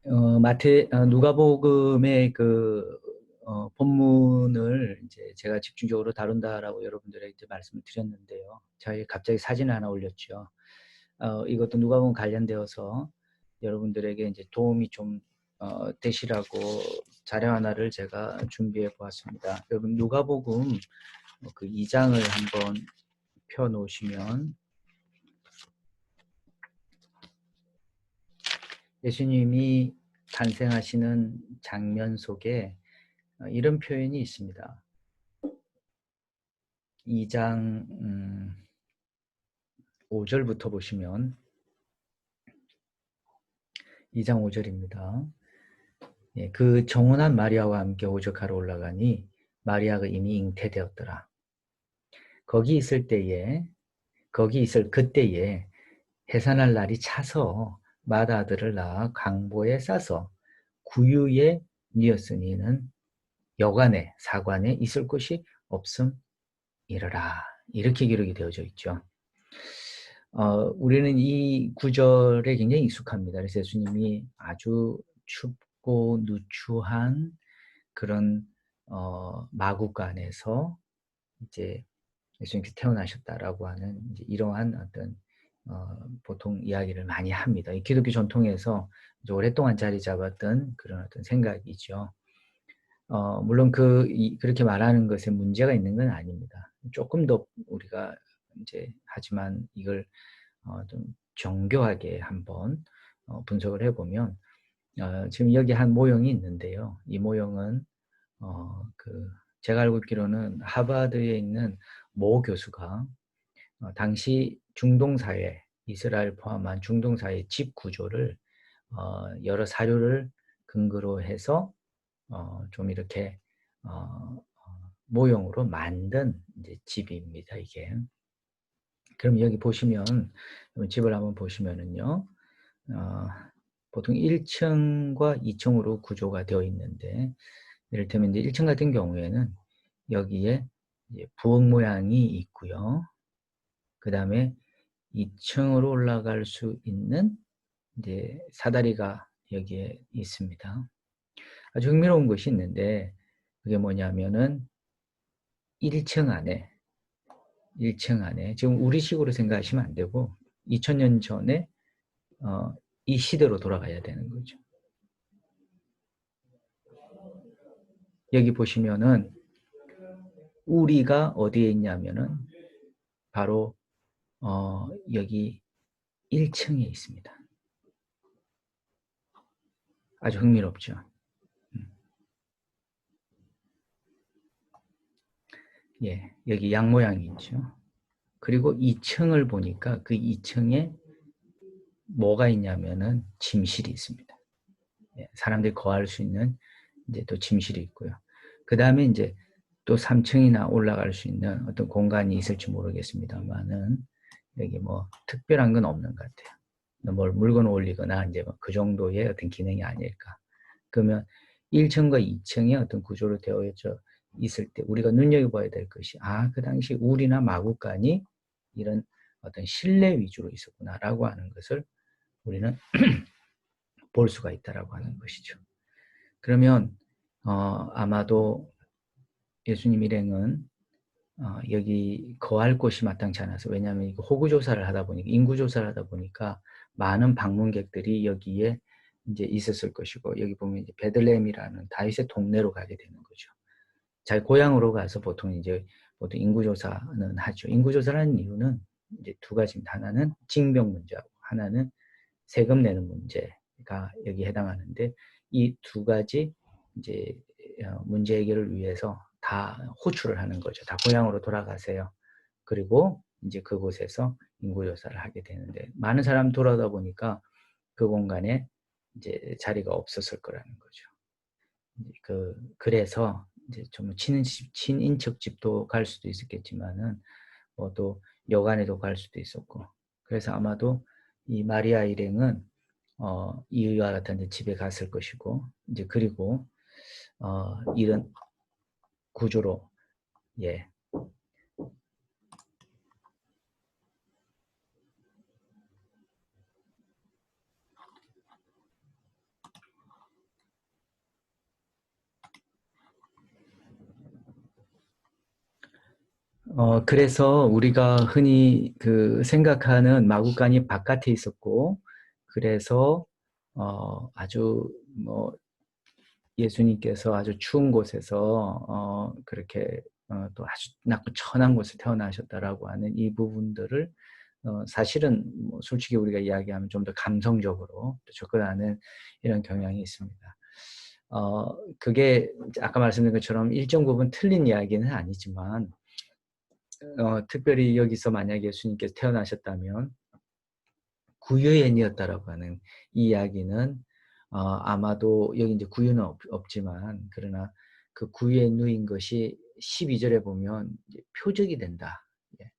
누가복음의 본문을 이제 제가 집중적으로 다룬다라고 여러분들에게 이제 말씀을 드렸는데요. 저희 갑자기 사진을 하나 올렸죠. 이것도 누가복음 관련되어서 여러분들에게 이제 도움이 좀 되시라고 자료 하나를 제가 준비해 보았습니다. 여러분 누가복음 그 2장을 한번 펴 놓으시면 예수님이 탄생하시는 장면 속에 이런 표현이 있습니다. 2장 5절부터 보시면 2장 5절입니다. 예, 그 정혼한 마리아와 함께 오죽하러 올라가니 마리아가 이미 잉태되었더라. 거기 있을 그때에 해산할 날이 차서 맏아들을 낳아 강보에 싸서 구유에 뉘었으니는 여관에 사관에 있을 곳이 없음이러라. 이렇게 기록이 되어져 있죠. 우리는 이 구절에 굉장히 익숙합니다. 그래서 예수님이 아주 춥고 누추한 그런 마구간에서 이제 예수님께서 태어나셨다라고 하는 이제 이러한 어떤 보통 이야기를 많이 합니다. 이 기독교 전통에서 이제 오랫동안 자리 잡았던 그런 어떤 생각이죠. 물론 그렇게 말하는 것에 문제가 있는 건 아닙니다. 조금 더 우리가 이제 하지만 이걸 좀 정교하게 한번 분석을 해보면 지금 여기 한 모형이 있는데요. 이 모형은 제가 알고 있기로는 하버드에 있는 모 교수가 당시 중동사회, 이스라엘 포함한 중동사회 집 구조를 여러 사료를 근거로 해서 좀 이렇게 모형으로 만든 이제 집입니다. 이게. 그럼 여기 보시면 집을 한번 보시면은요. 보통 1층과 2층으로 구조가 되어 있는데 이를테면 이제 1층 같은 경우에는 여기에 이제 부엌 모양이 있고요. 그 다음에 2층으로 올라갈 수 있는 이제 사다리가 여기에 있습니다. 아주 흥미로운 것이 있는데 그게 뭐냐면은 1층 안에 지금 우리식으로 생각하시면 안 되고 2000년 전에 이 시대로 돌아가야 되는 거죠. 여기 보시면은 우리가 어디에 있냐면은 바로 여기 1층에 있습니다. 아주 흥미롭죠. 예, 여기 양 모양이 있죠. 그리고 2층을 보니까 그 2층에 뭐가 있냐면은 침실이 있습니다. 예, 사람들이 거할 수 있는 이제 또 침실이 있고요. 그 다음에 이제 또 3층이나 올라갈 수 있는 어떤 공간이 있을지 모르겠습니다만은 여기 뭐 특별한 건 없는 것 같아요. 뭘 물건 올리거나 이제 그 정도의 어떤 기능이 아닐까. 그러면 1층과 2층의 어떤 구조로 되어져 있을 때 우리가 눈여겨봐야 될 것이 그 당시 울이나 마구간이 이런 어떤 실내 위주로 있었구나라고 하는 것을 우리는 볼 수가 있다라고 하는 것이죠. 그러면 아마도 예수님 일행은 여기 거할 곳이 마땅치 않아서 왜냐하면 호구 조사를 하다 보니까 인구 조사를 하다 보니까 많은 방문객들이 여기에 이제 있었을 것이고 여기 보면 이제 베들레헴이라는 다윗의 동네로 가게 되는 거죠. 자기 고향으로 가서 보통 인구 조사는 하죠. 인구 조사를 하는 이유는 이제 두 가지입니다. 하나는 징병 문제하고 하나는 세금 내는 문제가 여기 해당하는데 이 두 가지 이제 문제 해결을 위해서 다 호출을 하는 거죠. 다 고향으로 돌아가세요. 그리고 이제 그곳에서 인구조사를 하게 되는데 많은 사람 돌아다 보니까 그 공간에 이제 자리가 없었을 거라는 거죠. 그래서 이제 좀 친인척 집도 갈 수도 있었겠지만은 뭐 또 여관에도 갈 수도 있었고 그래서 아마도 이 마리아 일행은 이와 같은 집에 갔을 것이고 이제 그리고 이런 구조로 예. 그래서 우리가 흔히 그 생각하는 마구간이 바깥에 있었고, 그래서, 아주 뭐 예수님께서 아주 추운 곳에서, 그렇게, 또 아주 낮고 천한 곳에 태어나셨다라고 하는 이 부분들을, 사실은 뭐 솔직히 우리가 이야기하면 좀 더 감성적으로 접근하는 이런 경향이 있습니다. 그게 아까 말씀드린 것처럼 일정 부분 틀린 이야기는 아니지만, 특별히 여기서 만약 예수님께서 태어나셨다면 구유의 인이었다라고 하는 이 이야기는 아마도 여기 이제 구유는 없지만 그러나 그 구유에 누인 것이 12절에 보면 이제 표적이 된다. 예.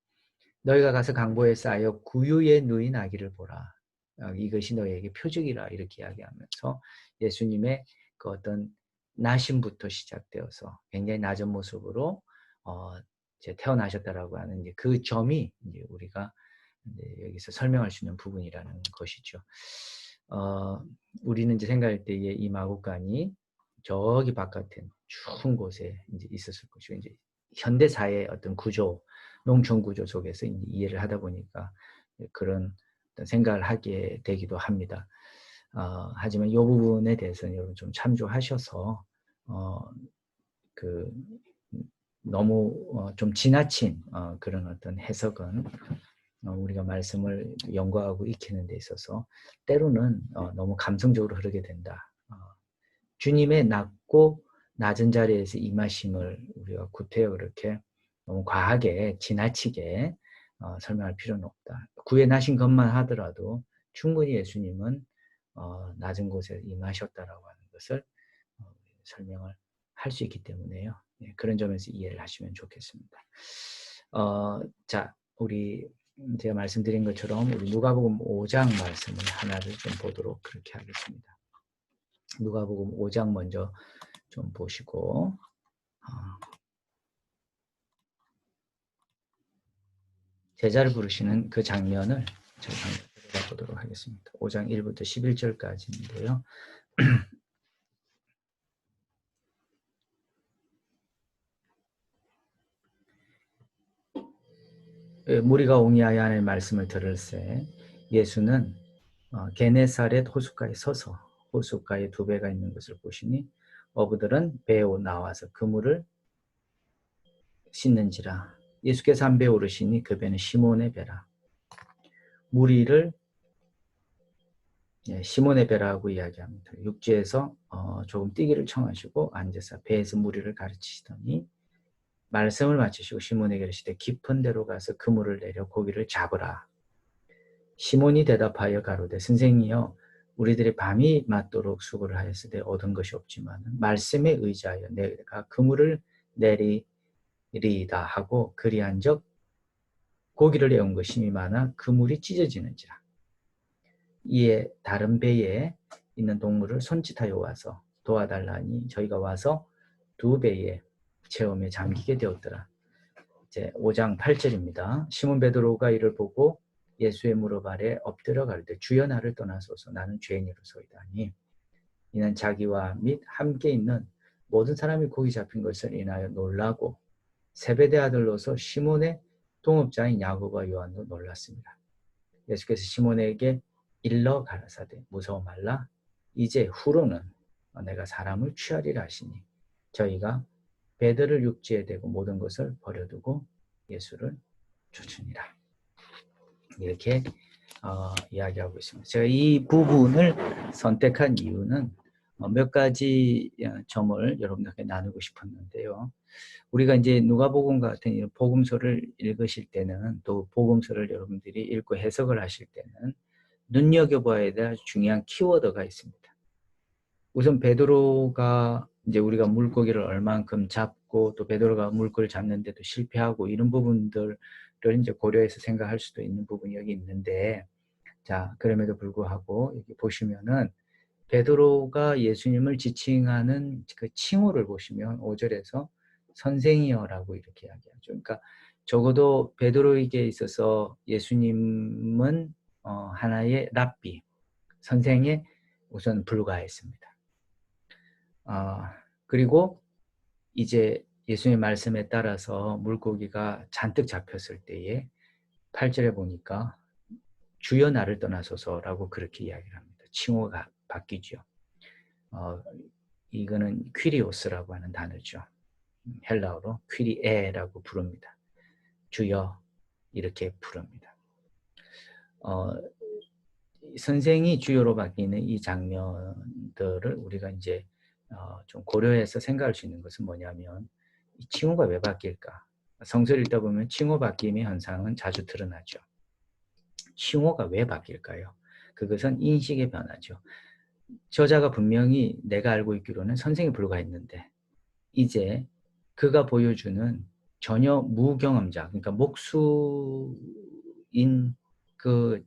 너희가 가서 강보에 쌓여 구유에 누인 아기를 보라. 이것이 너희에게 표적이라 이렇게 이야기하면서 예수님의 그 어떤 나심부터 시작되어서 굉장히 낮은 모습으로 이제 태어나셨다라고 하는 이제 그 점이 이제 우리가 이제 여기서 설명할 수 있는 부분이라는 것이죠. 우리는 이제 생각할 때에 이 마곡간이 저기 바깥에 추운 곳에 이제 있었을 것이고 이제 현대 사회의 어떤 구조, 농촌 구조 속에서 이제 이해를 하다 보니까 그런 어떤 생각을 하게 되기도 합니다. 하지만 이 부분에 대해서는 여러분 좀 참조하셔서 그 너무 좀 지나친 그런 어떤 해석은 우리가 말씀을 연구하고 익히는 데 있어서 때로는 너무 감성적으로 흐르게 된다. 주님의 낮고 낮은 자리에서 임하심을 우리가 구태여 그렇게 너무 과하게 지나치게 설명할 필요는 없다. 구해나신 것만 하더라도 충분히 예수님은 낮은 곳에 임하셨다라고 하는 것을 설명을 할 수 있기 때문에요. 네, 그런 점에서 이해를 하시면 좋겠습니다. 자, 우리 제가 말씀드린 것처럼 우리 누가복음 5장 말씀을 하나를 좀 보도록 그렇게 하겠습니다. 누가복음 5장 먼저 좀 보시고 제자를 부르시는 그 장면을 저희 한번 들어가 보도록 하겠습니다. 5장 1부터 11절까지인데요. 무리가 옹이하여 하나님의 말씀을 들을새 예수는 게네사렛 호숫가에 서서 호숫가에 두 배가 있는 것을 보시니 어부들은 배에 나와서 그물을 씻는지라. 예수께서 한 배에 오르시니 그 배는 시몬의 배라. 무리를 시몬의 배라고 이야기합니다. 육지에서 조금 뛰기를 청하시고 앉아서 배에서 무리를 가르치시더니 말씀을 마치시고 시몬에게 이르시되 깊은 데로 가서 그물을 내려 고기를 잡으라. 시몬이 대답하여 가로되 선생이여 우리들이 밤이 맞도록 수고를 하였으되 얻은 것이 없지만 말씀에 의지하여 내가 그물을 내리리이다 하고 그리한적 고기를 애운 것이 힘이 많아 그물이 찢어지는지라. 이에 다른 배에 있는 동물을 손짓하여 와서 도와달라니 저희가 와서 두 배에 체험에 잠기게 되었더라. 이제 5장 8절입니다. 시몬 베드로가 이를 보고 예수의 무릎 아래 엎드려 가로되 주여 나를 떠나소서 나는 죄인이로소이다니. 이는 자기와 및 함께 있는 모든 사람이 고기 잡힌 것을 인하여 놀라고 세베대 아들로서 시몬의 동업자인 야고보와 요한도 놀랐습니다. 예수께서 시몬에게 일러 가라사대 무서워 말라 이제 후로는 내가 사람을 취하리라 하시니 저희가 배들을 육지에 대고 모든 것을 버려두고 예수를 쫓으니라. 이렇게 이야기하고 있습니다. 제가 이 부분을 선택한 이유는 몇 가지 점을 여러분들께 나누고 싶었는데요. 우리가 이제 누가복음 같은 복음서를 읽으실 때는 또 복음서를 여러분들이 읽고 해석을 하실 때는 눈여겨봐야 될 중요한 키워드가 있습니다. 우선 베드로가 이제 우리가 물고기를 얼만큼 잡고 또 베드로가 물고기를 잡는데도 실패하고 이런 부분들을 이제 고려해서 생각할 수도 있는 부분이 여기 있는데 자 그럼에도 불구하고 여기 보시면은 베드로가 예수님을 지칭하는 그 칭호를 보시면 5절에서 선생이여라고 이렇게 이야기하죠. 그러니까 적어도 베드로에게 있어서 예수님은 하나의 랍비, 선생에 우선 불과했습니다. 그리고 이제 예수님의 말씀에 따라서 물고기가 잔뜩 잡혔을 때에 8절에 보니까 주여 나를 떠나소서라고 그렇게 이야기를 합니다. 칭호가 바뀌죠. 이거는 퀴리오스라고 하는 단어죠. 헬라어로 퀴리에라고 부릅니다. 주여 이렇게 부릅니다. 선생이 주여로 바뀌는 이 장면들을 우리가 이제 좀 고려해서 생각할 수 있는 것은 뭐냐면 이 칭호가 왜 바뀔까? 성서를 읽다 보면 칭호 바뀜의 현상은 자주 드러나죠. 칭호가 왜 바뀔까요? 그것은 인식의 변화죠. 저자가 분명히 내가 알고 있기로는 선생에 불과했는데 이제 그가 보여주는 전혀 무경험자, 그러니까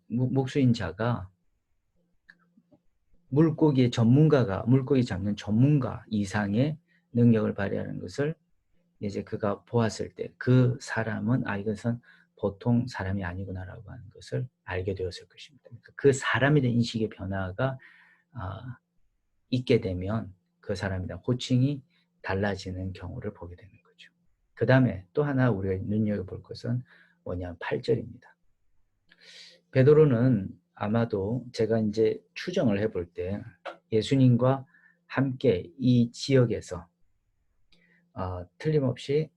목수인 자가 물고기 잡는 전문가 이상의 능력을 발휘하는 것을 이제 그가 보았을 때 그 사람은 이것은 보통 사람이 아니구나라고 하는 것을 알게 되었을 것입니다. 그 사람에 대한 인식의 변화가 있게 되면 그 사람에 대한 호칭이 달라지는 경우를 보게 되는 거죠. 그 다음에 또 하나 우리가 눈여겨볼 것은 뭐냐면 8절입니다. 베드로는 아마도 제가 이제 추정을 해볼 때 예수님과 함께 이 지역에서 틀림없이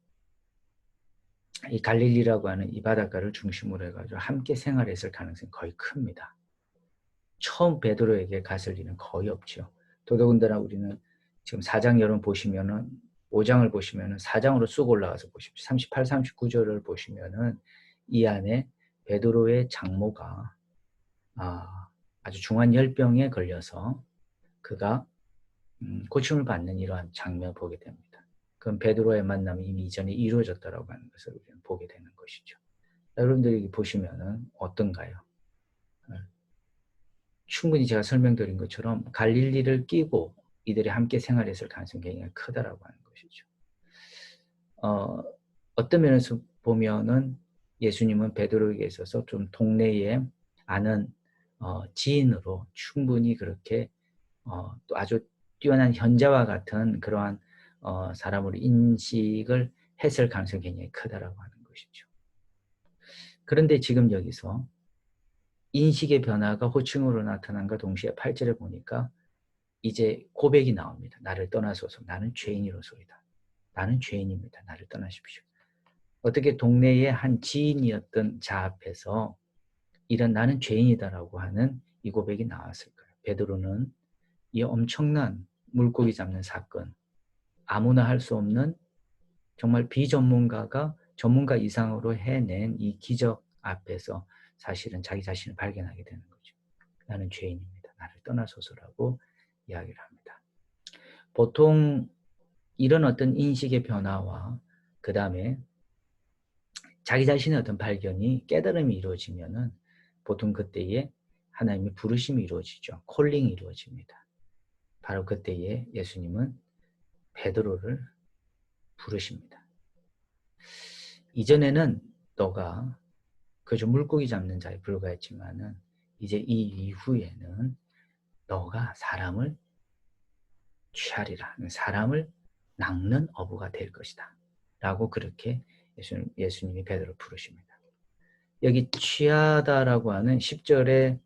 이 갈릴리라고 하는 이 바닷가를 중심으로 해가지고 함께 생활했을 가능성이 거의 큽니다. 처음 베드로에게 갔을 일은 거의 없죠. 더더군다나 우리는 지금 4장 여러분 보시면은 5장을 보시면은 4장으로 쑥 올라가서 보십시오. 38, 39절을 보시면은 이 안에 베드로의 장모가 아주 중한 열병에 걸려서 그가 고침을 받는 이러한 장면을 보게 됩니다. 그럼 베드로의 만남이 이미 이전에 이루어졌다라고 하는 것을 우리는 보게 되는 것이죠. 여러분들이 보시면은 어떤가요? 충분히 제가 설명드린 것처럼 갈릴리를 끼고 이들이 함께 생활했을 가능성이 굉장히 크다라고 하는 것이죠. 어떤 면에서 보면은 예수님은 베드로에게 있어서 좀 동네에 아는 지인으로 충분히 그렇게 또 아주 뛰어난 현자와 같은 그러한 사람으로 인식을 했을 가능성이 굉장히 크다라고 하는 것이죠. 그런데 지금 여기서 인식의 변화가 호칭으로 나타난과 동시에 8절에 보니까 이제 고백이 나옵니다. 나를 떠나소서. 나는 죄인이로소이다. 나는 죄인입니다. 나를 떠나십시오. 어떻게 동네의 한 지인이었던 자 앞에서 이런 나는 죄인이다라고 하는 이 고백이 나왔을까요? 베드로는 이 엄청난 물고기 잡는 사건, 아무나 할 수 없는 정말 비전문가가 전문가 이상으로 해낸 이 기적 앞에서 사실은 자기 자신을 발견하게 되는 거죠. 나는 죄인입니다. 나를 떠나소서라고 이야기를 합니다. 보통 이런 어떤 인식의 변화와 그 다음에 자기 자신의 어떤 발견이 깨달음이 이루어지면은 보통 그때에 하나님의 부르심이 이루어지죠. 콜링이 이루어집니다. 바로 그때에 예수님은 베드로를 부르십니다. 이전에는 너가 그저 물고기 잡는 자에 불과했지만은 이제 이 이후에는 너가 사람을 취하리라. 사람을 낚는 어부가 될 것이다. 라고 그렇게 예수님이 베드로를 부르십니다. 여기 취하다라고 하는 10절의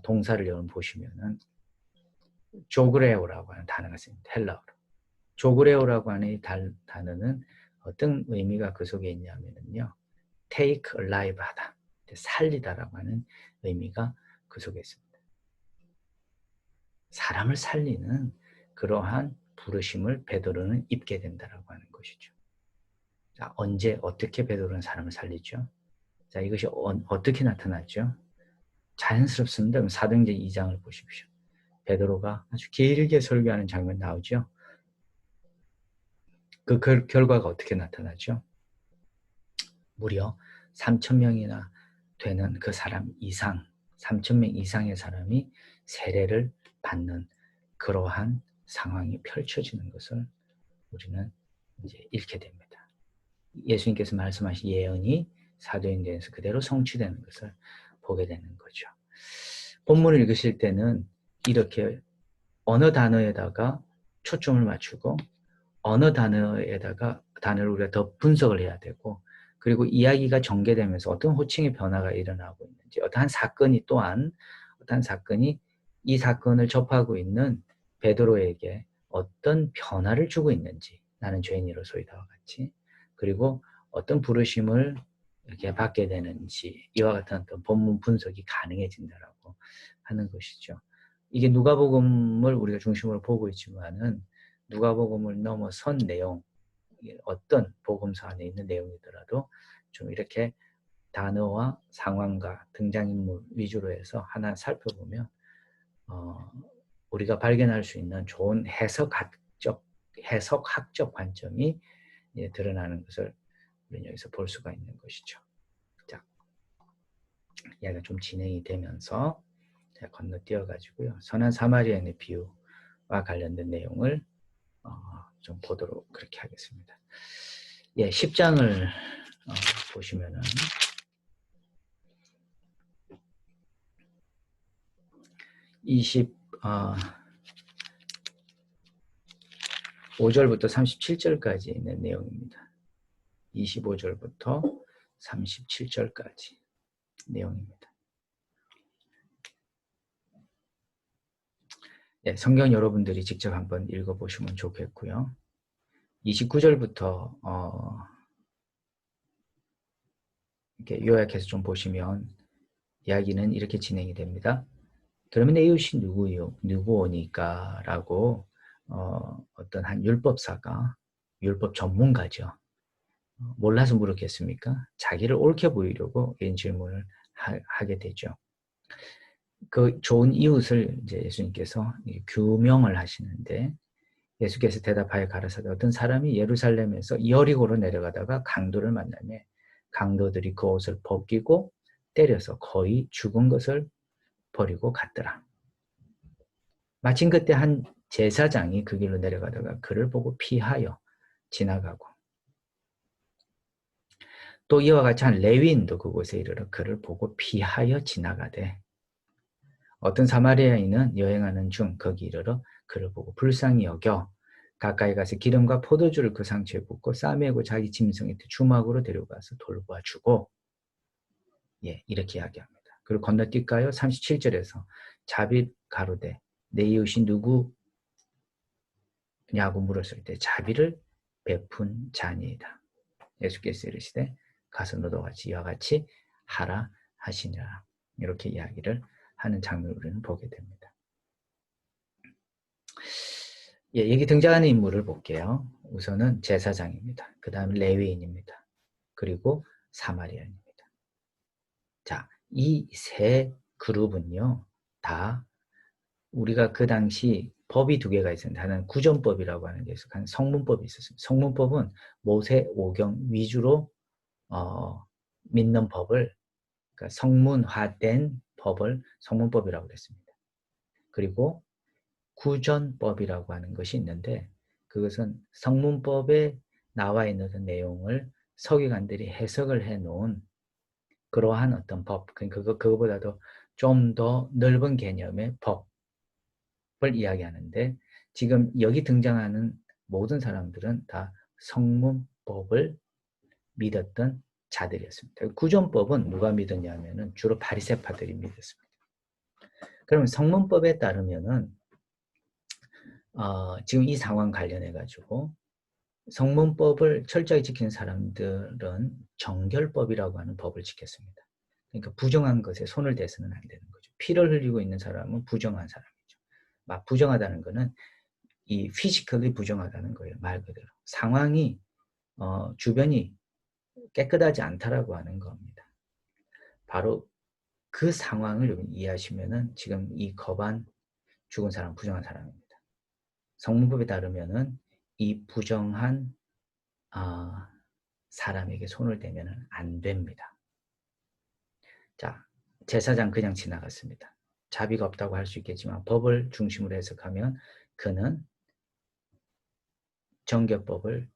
동사를 여러분 보시면은 조그레오라고 하는 단어가 있습니다. 헬라어로. 조그레오라고 하는 이 단어는 어떤 의미가 그 속에 있냐면요. take alive 하다. 살리다라고 하는 의미가 그 속에 있습니다. 사람을 살리는 그러한 부르심을 베드로는 입게 된다라고 하는 것이죠. 자, 언제 어떻게 베드로는 사람을 살리죠? 자, 이것이 어떻게 나타났죠? 자연스럽습니다. 사도행전 2장을 보십시오. 베드로가 아주 길게 설교하는 장면 나오죠. 그 결과가 어떻게 나타나죠? 무려 3,000명이나 되는 그 사람 이상, 3,000명 이상의 사람이 세례를 받는 그러한 상황이 펼쳐지는 것을 우리는 이제 읽게 됩니다. 예수님께서 말씀하신 예언이 사도행전에서 그대로 성취되는 것을 보게 되는 거죠. 본문을 읽으실 때는 이렇게 어느 단어에다가 초점을 맞추고 어느 단어에다가 단어를 우리가 더 분석을 해야 되고, 그리고 이야기가 전개되면서 어떤 호칭의 변화가 일어나고 있는지, 어떠한 사건이 또한 어떠한 사건이 이 사건을 접하고 있는 베드로에게 어떤 변화를 주고 있는지, 나는 죄인이로소이다와 같이, 그리고 어떤 부르심을 이렇게 받게 되는지, 이와 같은 어떤 본문 분석이 가능해진다라고 하는 것이죠. 이게 누가복음을 우리가 중심으로 보고 있지만은 누가복음을 넘어선 내용, 어떤 복음서 안에 있는 내용이더라도 좀 이렇게 단어와 상황과 등장인물 위주로 해서 하나 살펴보면 우리가 발견할 수 있는 좋은 해석학적 관점이 드러나는 것을 우리는 여기서 볼 수가 있는 것이죠. 자, 얘가 좀 진행이 되면서 제가 건너뛰어가지고요. 선한 사마리아인의 비유와 관련된 내용을 좀 보도록 그렇게 하겠습니다. 예, 10장을 보시면은 25절부터 37절까지 있는 내용입니다. 25절부터 37절까지 내용입니다. 예, 성경 여러분들이 직접 한번 읽어보시면 좋겠고요. 29절부터 이렇게 요약해서 좀 보시면 이야기는 이렇게 진행이 됩니다. 그러면 내 이웃이 누구오니까? 라고 어떤 한 율법사가, 율법 전문가죠. 몰라서 물었겠습니까? 자기를 옳게 보이려고 이런 질문을 하게 되죠. 그 좋은 이웃을 이제 예수님께서 규명을 하시는데, 예수께서 대답하여 가라사대 어떤 사람이 예루살렘에서 여리고로 내려가다가 강도를 만나매 강도들이 그 옷을 벗기고 때려서 거의 죽은 것을 버리고 갔더라. 마침 그때 한 제사장이 그 길로 내려가다가 그를 보고 피하여 지나가고, 또 이와 같이 한 레위인도 그곳에 이르러 그를 보고 피하여 지나가되, 어떤 사마리아인은 여행하는 중 거기 이르러 그를 보고 불쌍히 여겨 가까이 가서 기름과 포도주를 그 상처에 붓고 싸매고 자기 짐승의 주막으로 데려가서 돌보아주고, 예, 이렇게 이야기합니다. 그리고 건너뛸까요? 37절에서 자비 가로되 내 이웃이 누구냐고 물었을 때 자비를 베푼 자니이다. 예수께서 이르시되 가서 너도 같이 이와 같이 하라 하시니라. 이렇게 이야기를 하는 장면을 우리는 보게 됩니다. 예, 여기 등장하는 인물을 볼게요. 우선은 제사장입니다. 그 다음에 레위인입니다. 그리고 사마리아인입니다. 자, 이 세 그룹은요, 다 우리가 그 당시 법이 두 개가 있었는데, 하나는 구전법이라고 하는 게 있었고, 성문법이 있었습니다. 성문법은 모세 오경 위주로 믿는 법을, 그러니까 성문화된 법을 성문법이라고 그랬습니다. 그리고 구전법이라고 하는 것이 있는데, 그것은 성문법에 나와 있는 내용을 서기관들이 해석을 해놓은 그러한 어떤 법, 그거보다도 좀 더 넓은 개념의 법을 이야기하는데, 지금 여기 등장하는 모든 사람들은 다 성문법을 믿었던 자들이었습니다. 구전법은 누가 믿었냐면은 주로 바리새파들이 믿었습니다. 그러면 성문법에 따르면은 지금 이 상황 관련해 가지고 성문법을 철저히 지키는 사람들은 정결법이라고 하는 법을 지켰습니다. 그러니까 부정한 것에 손을 대서는 안 되는 거죠. 피를 흘리고 있는 사람은 부정한 사람이죠. 막 부정하다는 것은 이 피지컬이 부정하다는 거예요. 말 그대로. 상황이 주변이 깨끗하지 않다라고 하는 겁니다. 바로 그 상황을 이해하시면은 지금 이 거반 죽은 사람 부정한 사람입니다. 성문법에 따르면은 이 부정한 사람에게 손을 대면 안 됩니다. 자, 제사장 그냥 지나갔습니다. 자비가 없다고 할 수 있겠지만 법을 중심으로 해석하면 그는 정결법을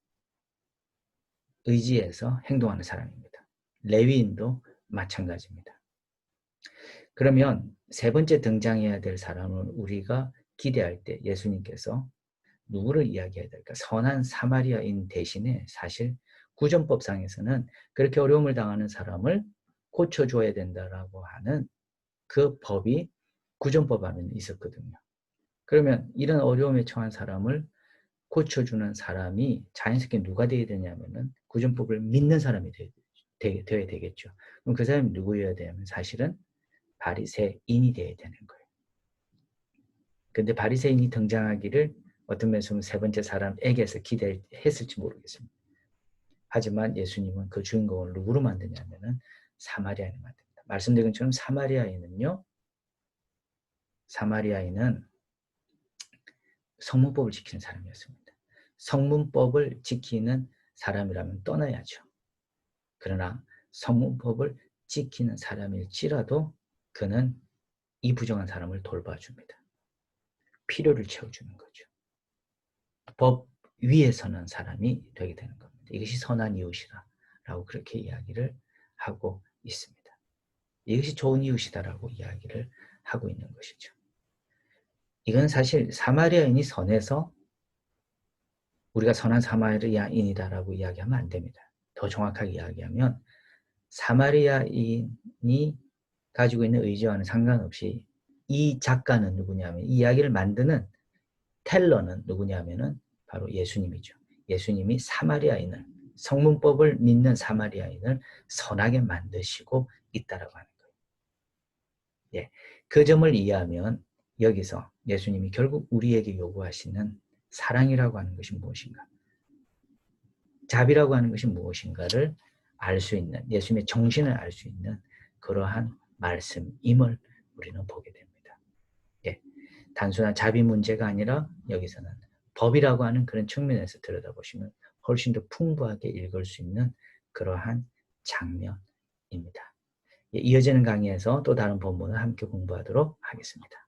의지해서 행동하는 사람입니다. 레위인도 마찬가지입니다. 그러면 세 번째 등장해야 될 사람은 우리가 기대할 때 예수님께서 누구를 이야기해야 될까? 선한 사마리아인 대신에 사실 구전법상에서는 그렇게 어려움을 당하는 사람을 고쳐줘야 된다라고 하는 그 법이 구전법 안에 있었거든요. 그러면 이런 어려움에 처한 사람을 고쳐주는 사람이 자연스럽게 누가 되어야 되냐면은 구전법을 믿는 사람이 되어야 되겠죠. 그럼 그 사람이 누구여야 되냐면 사실은 바리새인이 되어야 되는 거예요. 근데 바리새인이 등장하기를 어떤 면에서 세 번째 사람에게서 기대했을지 모르겠습니다. 하지만 예수님은 그 주인공을 누구로 만드냐면은 사마리아인을 만듭니다. 말씀드린 것처럼 사마리아인은 성문법을 지키는 사람이었습니다. 성문법을 지키는 사람이라면 떠나야죠. 그러나 성문법을 지키는 사람일지라도 그는 이 부정한 사람을 돌봐줍니다. 필요를 채워주는 거죠. 법 위에 서는 사람이 되게 되는 겁니다. 이것이 선한 이웃이다라고 그렇게 이야기를 하고 있습니다. 이것이 좋은 이웃이다라고 이야기를 하고 있는 것이죠. 이건 사실 사마리아인이 선해서 우리가 선한 사마리아인이다라고 이야기하면 안 됩니다. 더 정확하게 이야기하면 사마리아인이 가지고 있는 의지와는 상관없이 이 작가는 누구냐면 이 이야기를 만드는 텔러는 누구냐면은 바로 예수님이죠. 예수님이 사마리아인을 성문법을 믿는 사마리아인을 선하게 만드시고 있다라고 하는 거예요. 예, 그 점을 이해하면 여기서 예수님이 결국 우리에게 요구하시는 사랑이라고 하는 것이 무엇인가, 자비라고 하는 것이 무엇인가를 알 수 있는, 예수님의 정신을 알 수 있는 그러한 말씀임을 우리는 보게 됩니다. 예, 단순한 자비 문제가 아니라 여기서는 법이라고 하는 그런 측면에서 들여다보시면 훨씬 더 풍부하게 읽을 수 있는 그러한 장면입니다. 예, 이어지는 강의에서 또 다른 본문을 함께 공부하도록 하겠습니다.